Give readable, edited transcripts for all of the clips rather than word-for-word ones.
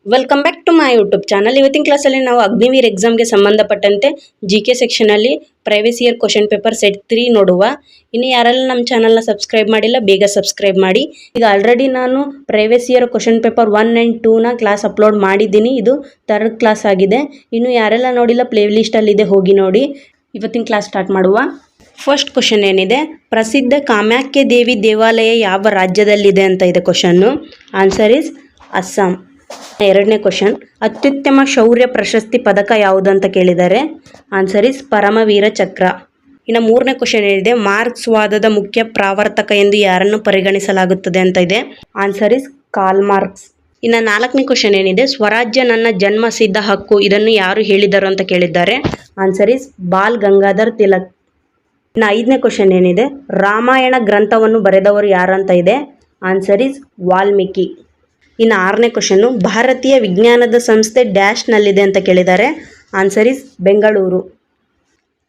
Welcome back to my YouTube channel. ಇವತ್ತಿನ ಕ್ಲಾಸಲ್ಲಿ ನಾವು ಅಗ್ನಿವೀರ್ ಎಕ್ಸಾಮ್ಗೆ ಸಂಬಂಧಪಟ್ಟಂತೆ GK ಸೆಕ್ಷನಲ್ಲಿ previous year question paper set 3 ನೋಡುವ. ಇನ್ನು ಯಾರೆಲ್ಲ ನಮ್ಮ ಚಾನಲ್ನ ಸಬ್ಸ್ಕ್ರೈಬ್ ಮಾಡಿಲ್ಲ ಬೇಗ ಸಬ್ಸ್ಕ್ರೈಬ್ ಮಾಡಿ. ಈಗ ಆಲ್ರೆಡಿ ನಾನು previous year question paper 1 and 2ನ ಕ್ಲಾಸ್ ಅಪ್ಲೋಡ್ ಮಾಡಿದ್ದೀನಿ. ಇದು 3rd ಕ್ಲಾಸ್ ಆಗಿದೆ. ಇನ್ನು ಯಾರೆಲ್ಲ ನೋಡಿಲ್ಲ ಪ್ಲೇ ಲಿಸ್ಟಲ್ಲಿದೆ, ಹೋಗಿ ನೋಡಿ. ಇವತ್ತಿನ ಕ್ಲಾಸ್ ಸ್ಟಾರ್ಟ್ ಮಾಡುವ. ಫಸ್ಟ್ ಕ್ವಶನ್ ಏನಿದೆ, ಪ್ರಸಿದ್ಧ ಕಾಮಾಖ್ಯ ದೇವಿ ದೇವಾಲಯ ಯಾವ ರಾಜ್ಯದಲ್ಲಿದೆ ಅಂತ ಇದೆ ಕ್ವಶನ್ನು. Answer is Assam. ಎರಡನೇ ಕ್ವಶನ್, ಅತ್ಯುತ್ತಮ ಶೌರ್ಯ ಪ್ರಶಸ್ತಿ ಪದಕ ಯಾವುದು ಅಂತ ಕೇಳಿದ್ದಾರೆ. Answer is Paramvir Chakra. ಇನ್ನು ಮೂರನೇ ಕ್ವಶನ್ ಏನಿದೆ, ಮಾರ್ಕ್ಸ್ವಾದದ ಮುಖ್ಯ ಪ್ರಾವರ್ತಕ ಎಂದು ಯಾರನ್ನು ಪರಿಗಣಿಸಲಾಗುತ್ತದೆ ಅಂತ ಇದೆ. Answer is Karl Marx. ಇನ್ನು ನಾಲ್ಕನೇ ಕ್ವಶನ್ ಏನಿದೆ, ಸ್ವರಾಜ್ಯ ನನ್ನ ಜನ್ಮಸಿದ್ಧ ಹಕ್ಕು, ಇದನ್ನು ಯಾರು ಹೇಳಿದರು ಅಂತ ಕೇಳಿದ್ದಾರೆ. Answer is ball Gangadhar Tilak. ಇನ್ನು ಐದನೇ ಕ್ವಶನ್ ಏನಿದೆ, ರಾಮಾಯಣ ಗ್ರಂಥವನ್ನು ಬರೆದವರು ಯಾರು ಅಂತ ಇದೆ. Answer is Valmiki. ಇನ್ನು ಆರನೇ ಕ್ವಶನ್ನು, ಭಾರತೀಯ ವಿಜ್ಞಾನದ ಸಂಸ್ಥೆ ಡ್ಯಾಶ್ನಲ್ಲಿದೆ ಅಂತ ಕೇಳಿದ್ದಾರೆ. Answer is Bengaluru.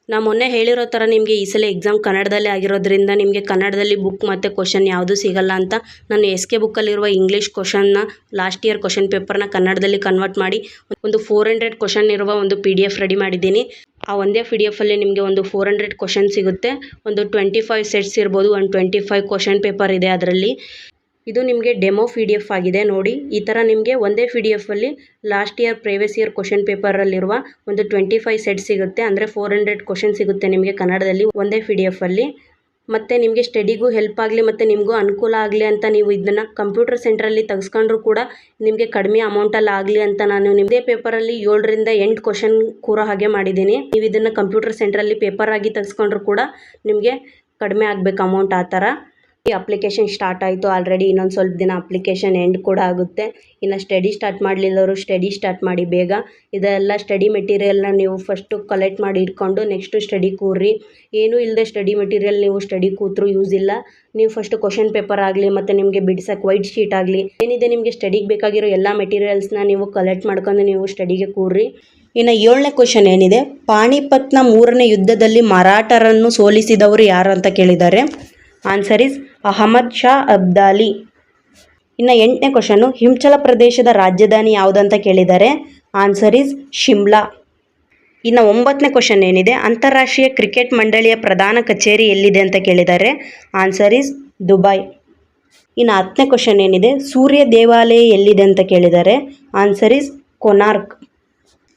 ನಾನು ಮೊನ್ನೆ ಹೇಳಿರೋ ಥರ ನಿಮಗೆ ಈ ಸಲ ಎಕ್ಸಾಮ್ ಕನ್ನಡದಲ್ಲೇ ಆಗಿರೋದ್ರಿಂದ ನಿಮಗೆ ಕನ್ನಡದಲ್ಲಿ ಬುಕ್ ಮತ್ತು ಕ್ವಶನ್ ಯಾವುದೂ ಸಿಗಲ್ಲ ಅಂತ ನಾನು SK ಬುಕ್ಕಲ್ಲಿರುವ ಇಂಗ್ಲೀಷ್ ಕ್ವಶನ್ನ ಲಾಸ್ಟ್ ಇಯರ್ ಕ್ವಶನ್ ಪೇಪರ್ನ ಕನ್ನಡದಲ್ಲಿ ಕನ್ವರ್ಟ್ ಮಾಡಿ ಒಂದು 400 ಕ್ವಶನ್ ಇರುವ ಒಂದು PDF ರೆಡಿ ಮಾಡಿದ್ದೀನಿ. ಆ ಒಂದೇ PDF ನಿಮಗೆ ಒಂದು 400 ಕ್ವಶನ್ ಸಿಗುತ್ತೆ. ಒಂದು 25 ಸೆಟ್ಸ್ ಇರ್ಬೋದು, ಒಂದು 25 ಕ್ವಶನ್ ಪೇಪರ್ ಇದೆ ಅದರಲ್ಲಿ. ಇದು ನಿಮಗೆ ಡೆಮೋ PDF ಆಗಿದೆ ನೋಡಿ. ಈ ಥರ ನಿಮಗೆ ಒಂದೇ PDF last year previous year question ಪೇಪರಲ್ಲಿರುವ ಒಂದು 25 ಸೆಟ್ ಸಿಗುತ್ತೆ. ಅಂದರೆ 400 ಕ್ವಶನ್ ಸಿಗುತ್ತೆ ನಿಮಗೆ ಕನ್ನಡದಲ್ಲಿ ಒಂದೇ PDF. ಮತ್ತು ನಿಮಗೆ ಸ್ಟಡಿಗೂ ಹೆಲ್ಪ್ ಆಗಲಿ ಮತ್ತು ನಿಮಗೂ ಅನುಕೂಲ ಆಗಲಿ ಅಂತ ನೀವು ಇದನ್ನು ಕಂಪ್ಯೂಟರ್ ಸೆಂಟ್ರಲ್ಲಿ ತೆಗೆಸ್ಕೊಂಡ್ರೂ ಕೂಡ ನಿಮಗೆ ಕಡಿಮೆ ಅಮೌಂಟಲ್ಲಿ ಆಗಲಿ ಅಂತ ನಾನು ನಿಮ್ಮದೇ ಪೇಪರಲ್ಲಿ 7 ರಿಂದ 8 ಕ್ವಶನ್ ಕೂರೋ ಹಾಗೆ ಮಾಡಿದ್ದೀನಿ. ನೀವು ಇದನ್ನು ಕಂಪ್ಯೂಟರ್ ಸೆಂಟ್ರಲ್ಲಿ ಪೇಪರ್ ಆಗಿ ತೆಗೆಸ್ಕೊಂಡ್ರೂ ಕೂಡ ನಿಮಗೆ ಕಡಿಮೆ ಆಗಬೇಕು ಅಮೌಂಟ್. ಆ ಥರ ಈ ಅಪ್ಲಿಕೇಶನ್ ಸ್ಟಾರ್ಟ್ ಆಯಿತು ಆಲ್ರೆಡಿ. ಇನ್ನೊಂದು ಸ್ವಲ್ಪ ದಿನ ಅಪ್ಲಿಕೇಶನ್ ಎಂಡ್ ಕೂಡ ಆಗುತ್ತೆ. ಇನ್ನು ಸ್ಟಡಿ ಸ್ಟಾರ್ಟ್ ಮಾಡಲಿಲ್ಲವರು ಸ್ಟಡಿ ಸ್ಟಾರ್ಟ್ ಮಾಡಿ ಬೇಗ. ಇದೆಲ್ಲ ಸ್ಟಡಿ ಮೆಟೀರಿಯಲ್ನ ನೀವು ಫಸ್ಟು ಕಲೆಕ್ಟ್ ಮಾಡಿ ಇಟ್ಕೊಂಡು ನೆಕ್ಸ್ಟು ಸ್ಟಡಿ ಕೂರ್ರಿ. ಏನೂ ಇಲ್ಲದೆ ಸ್ಟಡಿ ಮೆಟೀರಿಯಲ್ ನೀವು ಸ್ಟಡಿ ಕೂತ್ರೂ ಯೂಸ್ ಇಲ್ಲ. ನೀವು ಫಸ್ಟು ಕ್ವಶನ್ ಪೇಪರ್ ಆಗಲಿ ಮತ್ತು ನಿಮಗೆ ಬಿಡ್ಸಕ್ಕೆ ವೈಟ್ ಶೀಟ್ ಆಗಲಿ ಏನಿದೆ ನಿಮಗೆ ಸ್ಟಡಿಗೆ ಬೇಕಾಗಿರೋ ಎಲ್ಲ ಮೆಟೀರಿಯಲ್ಸ್ನ ನೀವು ಕಲೆಕ್ಟ್ ಮಾಡ್ಕೊಂಡು ನೀವು ಸ್ಟಡಿಗೆ ಕೂರ್ರಿ. ಇನ್ನು 7ನೇ ಕ್ವಶನ್ ಏನಿದೆ, ಪಾಣಿಪತ್ನ 3ನೇ ಯುದ್ಧದಲ್ಲಿ ಮರಾಠರನ್ನು ಸೋಲಿಸಿದವರು ಯಾರು ಅಂತ ಕೇಳಿದ್ದಾರೆ. Answer is Ahmad Shah Abdali. ಇನ್ನು 8ನೇ ಕ್ವಶನ್ನು, ಹಿಮಾಚಲ ಪ್ರದೇಶದ ರಾಜಧಾನಿ ಯಾವುದಂತ ಕೇಳಿದ್ದಾರೆ. Answer is Shimla. ಇನ್ನು 9ನೇ ಕ್ವಶನ್ ಏನಿದೆ, ಅಂತಾರಾಷ್ಟ್ರೀಯ ಕ್ರಿಕೆಟ್ ಮಂಡಳಿಯ ಪ್ರಧಾನ ಕಚೇರಿ ಎಲ್ಲಿದೆ ಅಂತ ಕೇಳಿದ್ದಾರೆ. Answer is Dubai. ಇನ್ನು 10ನೇ ಕ್ವಶನ್ ಏನಿದೆ, ಸೂರ್ಯ ದೇವಾಲಯ ಎಲ್ಲಿದೆ ಅಂತ ಕೇಳಿದ್ದಾರೆ. Answer is Konark.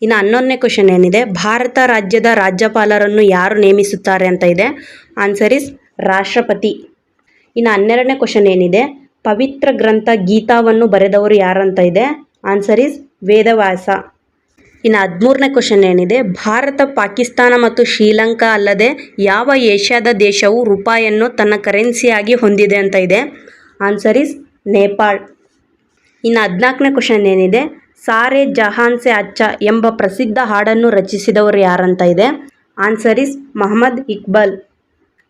ಇನ್ನು 11ನೇ ಕ್ವಶನ್ ಏನಿದೆ, ಭಾರತ ರಾಜ್ಯದ ರಾಜ್ಯಪಾಲರನ್ನು ಯಾರು ನೇಮಿಸುತ್ತಾರೆ ಅಂತ ಇದೆ. ಆನ್ಸರ್ ಇಸ್ ರಾಷ್ಟ್ರಪತಿ. ಇನ್ನು 12ನೇ ಕ್ವಶನ್ ಏನಿದೆ, ಪವಿತ್ರ ಗ್ರಂಥ ಗೀತಾವನ್ನು ಬರೆದವರು ಯಾರಂತ ಇದೆ. Answer is Vedavyasa. ಇನ್ನು 13ನೇ ಕ್ವಶನ್ ಏನಿದೆ, ಭಾರತ, ಪಾಕಿಸ್ತಾನ ಮತ್ತು ಶ್ರೀಲಂಕಾ ಅಲ್ಲದೆ ಯಾವ ಏಷ್ಯಾದ ದೇಶವು ರೂಪಾಯಿಯನ್ನು ತನ್ನ ಕರೆನ್ಸಿಯಾಗಿ ಹೊಂದಿದೆ ಅಂತ ಇದೆ. Answer is Nepal. ಇನ್ನು 14ನೇ ಕ್ವಶನ್ ಏನಿದೆ, ಸಾರೆ ಜಹಾನ್ ಸೆ ಅಚ್ಚಾ ಎಂಬ ಪ್ರಸಿದ್ಧ ಹಾಡನ್ನು ರಚಿಸಿದವರು ಯಾರಂತ ಇದೆ. Answer is Mohammad Iqbal.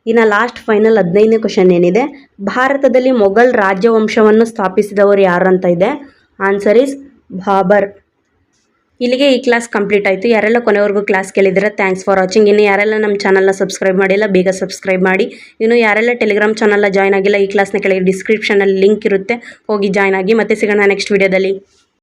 ಇನ್ನು ಲಾಸ್ಟ್ ಫೈನಲ್ 15ನೇ ಕ್ವಶನ್ ಏನಿದೆ, ಭಾರತದಲ್ಲಿ ಮೊಘಲ್ ರಾಜವಂಶವನ್ನು ಸ್ಥಾಪಿಸಿದವರು ಯಾರಂತ ಇದೆ. Answer is Babar. ಇಲ್ಲಿಗೆ ಈ ಕ್ಲಾಸ್ ಕಂಪ್ಲೀಟ್ ಆಯಿತು. ಯಾರೆಲ್ಲ ಕೊನೆವರೆಗೂ ಕ್ಲಾಸ್ ಕೇಳಿದರೆ ಥ್ಯಾಂಕ್ಸ್ ಫಾರ್ ವಾಚಿಂಗ್. ಇನ್ನು ಯಾರೆಲ್ಲ ನಮ್ಮ ಚಾನಲ್ನ ಸಬ್ಸ್ಕ್ರೈಬ್ ಮಾಡಿಲ್ಲ ಬೇಗ ಸಬ್ಸ್ಕ್ರೈಬ್ ಮಾಡಿ. ಇನ್ನು ಯಾರೆಲ್ಲ ಟೆಲಿಗ್ರಾಮ್ ಚಾನಲ್ನ ಜಾಯ್ನ್ ಆಗಿಲ್ಲ, ಈ ಕ್ಲಾಸ್ನ ಕೆಳಗೆ ಡಿಸ್ಕ್ರಿಪ್ಷನಲ್ಲಿ ಲಿಂಕ್ ಇರುತ್ತೆ, ಹೋಗಿ ಜಾಯ್ನ್ ಆಗಿ. ಮತ್ತೆ ಸಿಗೋಣ ನೆಕ್ಸ್ಟ್ ವಿಡಿಯೋದಲ್ಲಿ.